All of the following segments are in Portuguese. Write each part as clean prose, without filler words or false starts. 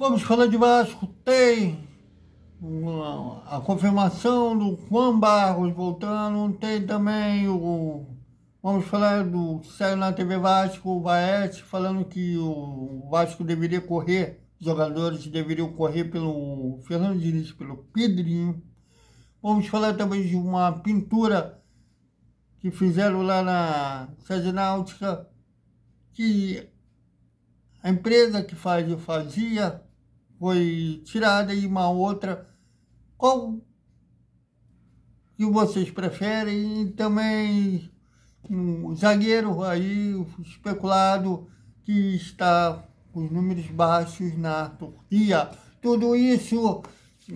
Vamos falar de Vasco. Tem a confirmação do Juan Barros voltando. Tem também vamos falar do saiu na TV Vasco, o Vaete, falando que o Vasco deveria correr, os jogadores deveriam correr pelo Fernando Diniz, pelo Pedrinho. Vamos falar também de uma pintura que fizeram lá na Sede Náutica, que a empresa que fazia foi tirada e uma outra. Qual que vocês preferem? E também um zagueiro aí especulado que está com os números baixos na Turquia. Tudo isso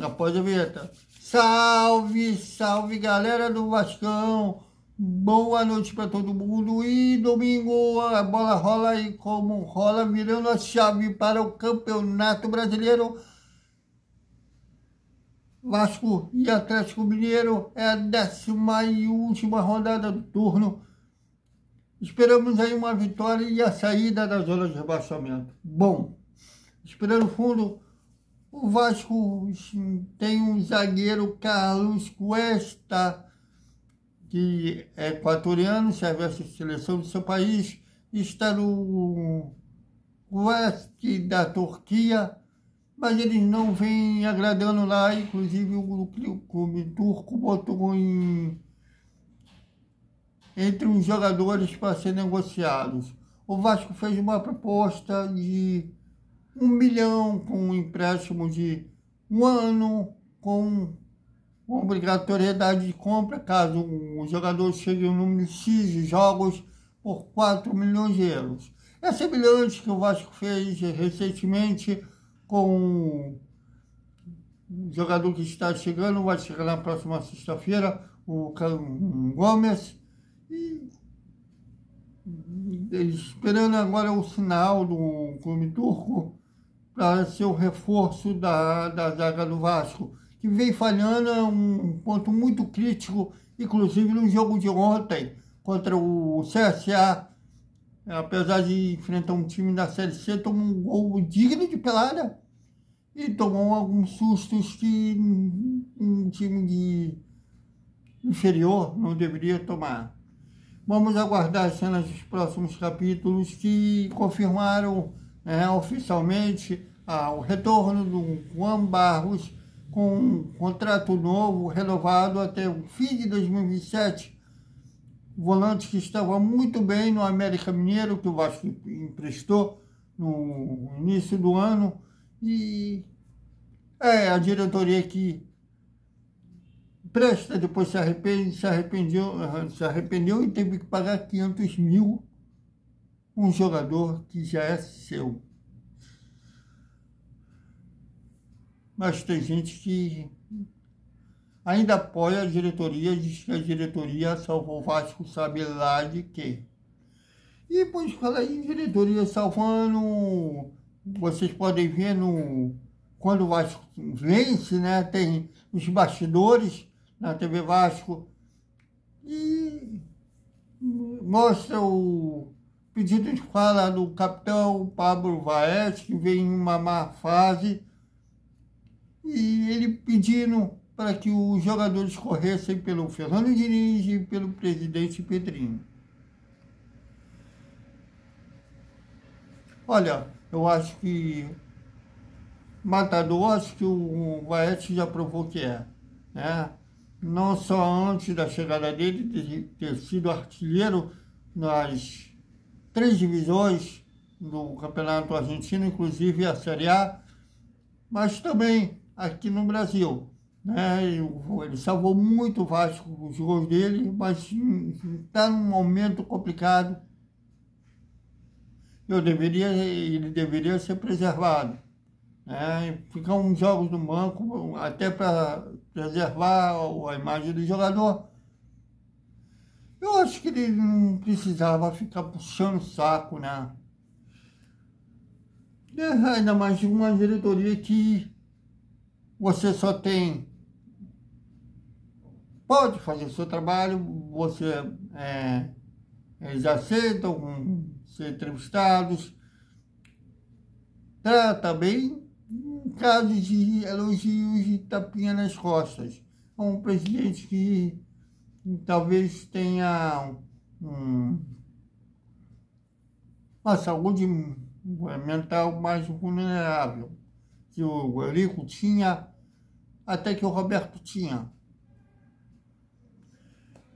após a vinheta. Salve, salve galera do Vascão! Boa noite para todo mundo. E domingo a bola rola e como rola, virando a chave para o Campeonato Brasileiro. Vasco e Atlético Mineiro é a 10ª e última rodada do turno. Esperamos aí uma vitória e a saída da zona de rebaixamento. Bom, esperando fundo, o Vasco tem um zagueiro, Carlos Cuesta, que é equatoriano, serve a seleção do seu país, está no oeste da Turquia, mas eles não vêm agradando lá, inclusive o clube turco botou entre os jogadores para ser negociados. O Vasco fez uma proposta de 1 milhão com um empréstimo de 1 ano, com obrigatoriedade de compra caso o jogador chegue ao número X de jogos por 4 milhões de euros. É semelhante que o Vasco fez recentemente com o jogador que está chegando, vai chegar na próxima sexta-feira, o Gomes, e esperando agora o sinal do clube turco para ser o reforço da zaga do Vasco, que vem falhando, é um ponto muito crítico, inclusive no jogo de ontem contra o CSA, apesar de enfrentar um time da Série C, tomou um gol digno de pelada e tomou alguns sustos que um time inferior não deveria tomar. Vamos aguardar as cenas dos próximos capítulos que confirmaram oficialmente o retorno do Juan Barros com um contrato novo, renovado até o fim de 2027. O volante que estava muito bem no América Mineiro, que o Vasco emprestou no início do ano. E a diretoria que presta, depois se arrependeu e teve que pagar 500 mil um jogador que já é seu. Mas tem gente que ainda apoia a diretoria, diz que a diretoria salvou o Vasco, sabe lá de quê. E depois fala em diretoria salvando, vocês podem ver quando o Vasco vence, né? Tem os bastidores na TV Vasco e mostra o pedido de fala do capitão Pablo Vaete, que vem em uma má fase, e ele pedindo para que os jogadores corressem pelo Fernando Diniz e pelo presidente Pedrinho. Olha, eu acho que matador, acho que o Vaete já provou que é, né? Não só antes da chegada dele de ter sido artilheiro nas 3 divisões do Campeonato Argentino, inclusive a Série A, mas também aqui no Brasil, né? Ele salvou muito o Vasco, os gols dele, mas está num momento complicado. Ele deveria ser preservado, né? Ficar uns jogos no banco, até para preservar a imagem do jogador. Eu acho que ele não precisava ficar puxando o saco, né? Ainda mais de uma diretoria que você só tem... Pode fazer o seu trabalho, eles aceitam ser entrevistados, trata bem, casos de elogios e tapinha nas costas. É um presidente que talvez tenha uma saúde mental mais vulnerável, que o Eurico tinha, até que o Roberto tinha.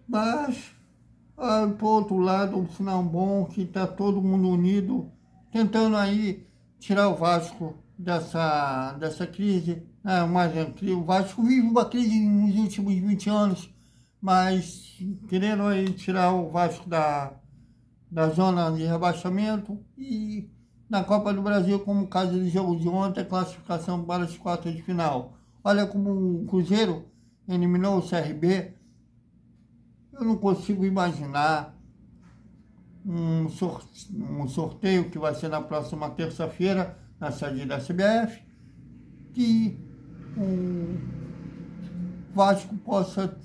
Mas, por outro lado, um sinal bom que está todo mundo unido, tentando aí tirar o Vasco dessa crise. O Vasco vive uma crise nos últimos 20 anos, mas querendo aí tirar o Vasco da zona de rebaixamento e na Copa do Brasil, como o caso do jogo de ontem, a classificação para as quartas de final. Olha como o Cruzeiro eliminou o CRB. Eu não consigo imaginar um sorteio que vai ser na próxima terça-feira, na sede da CBF, que o Vasco possa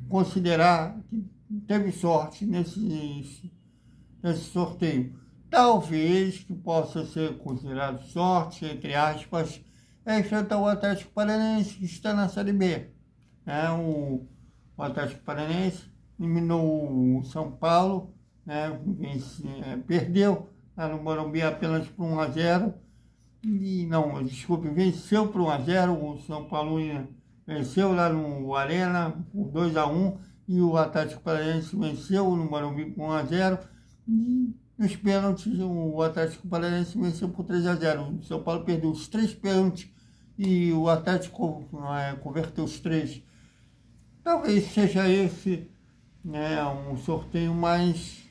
considerar que teve sorte nesse sorteio. Talvez que possa ser considerado sorte, entre aspas, enfrentar o Atlético Paranaense, que está na Série B. O Atlético Paranaense eliminou o São Paulo, perdeu lá no Morumbi apenas por 1-0. Venceu por 1-0. O São Paulo venceu lá no Arena por 2-1 e o Atlético Paranaense venceu no Morumbi por 1-0. E nos pênaltis, o Atlético Paranaense venceu por 3-0. O São Paulo perdeu os 3 pênaltis e o Atlético converteu os 3. Talvez seja esse um sorteio mais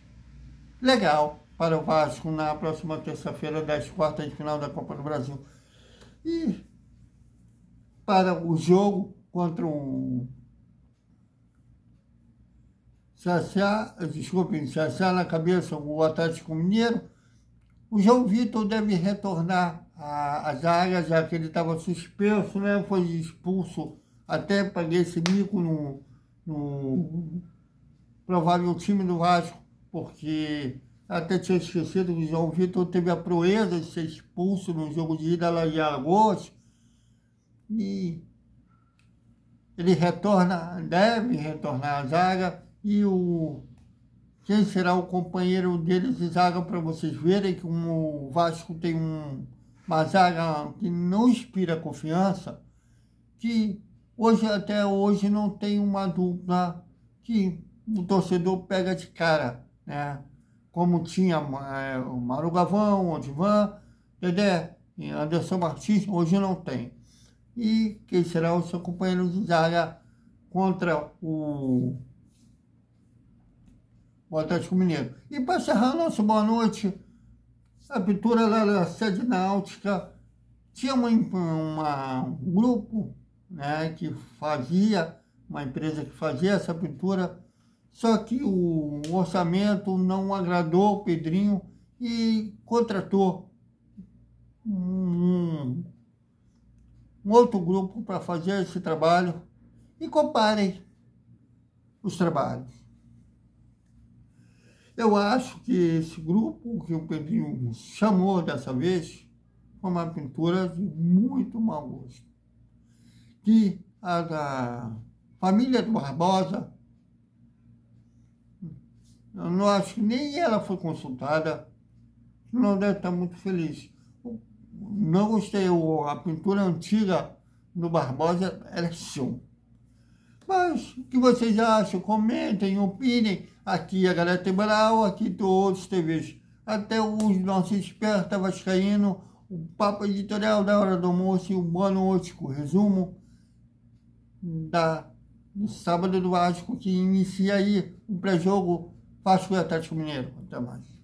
legal para o Vasco na próxima terça-feira das quartas de final da Copa do Brasil. E para o jogo contra o CSA na cabeça, o Atlético Mineiro, o João Vitor deve retornar à zaga, já que ele estava suspenso, foi expulso, até paguei esse mico no provável time do Vasco, porque até tinha esquecido que o João Vitor teve a proeza de ser expulso no jogo de ida lá em Alagoas, e ele deve retornar à zaga, e quem será o companheiro deles de zaga, para vocês verem que o Vasco tem uma zaga que não inspira confiança, que até hoje não tem uma dupla que o torcedor pega de cara, como tinha o Mauro Gavão, o Odivan, Dedé e Anderson Martins, hoje não tem. E quem será o seu companheiro de zaga contra o Atlético Mineiro? E para encerrar nossa boa noite, a pintura lá da sede náutica tinha um grupo, que fazia, uma empresa que fazia essa pintura, só que o orçamento não agradou o Pedrinho e contratou um outro grupo para fazer esse trabalho. E comparem os trabalhos. Eu acho que esse grupo que o Pedrinho chamou dessa vez foi uma pintura de muito mau gosto. Que a da família do Barbosa, eu não acho que nem ela foi consultada, não deve estar muito feliz. Não gostei, a pintura antiga do Barbosa era show. Mas o que vocês acham? Comentem, opinem. Aqui a Galera Tebral, aqui todos os TVs. Até os nossos espertos vascaínos, o papo editorial da hora do almoço e o boa noite, com o resumo do sábado do Vasco, que inicia aí o pré-jogo Vasco e Atlético Mineiro. Até mais.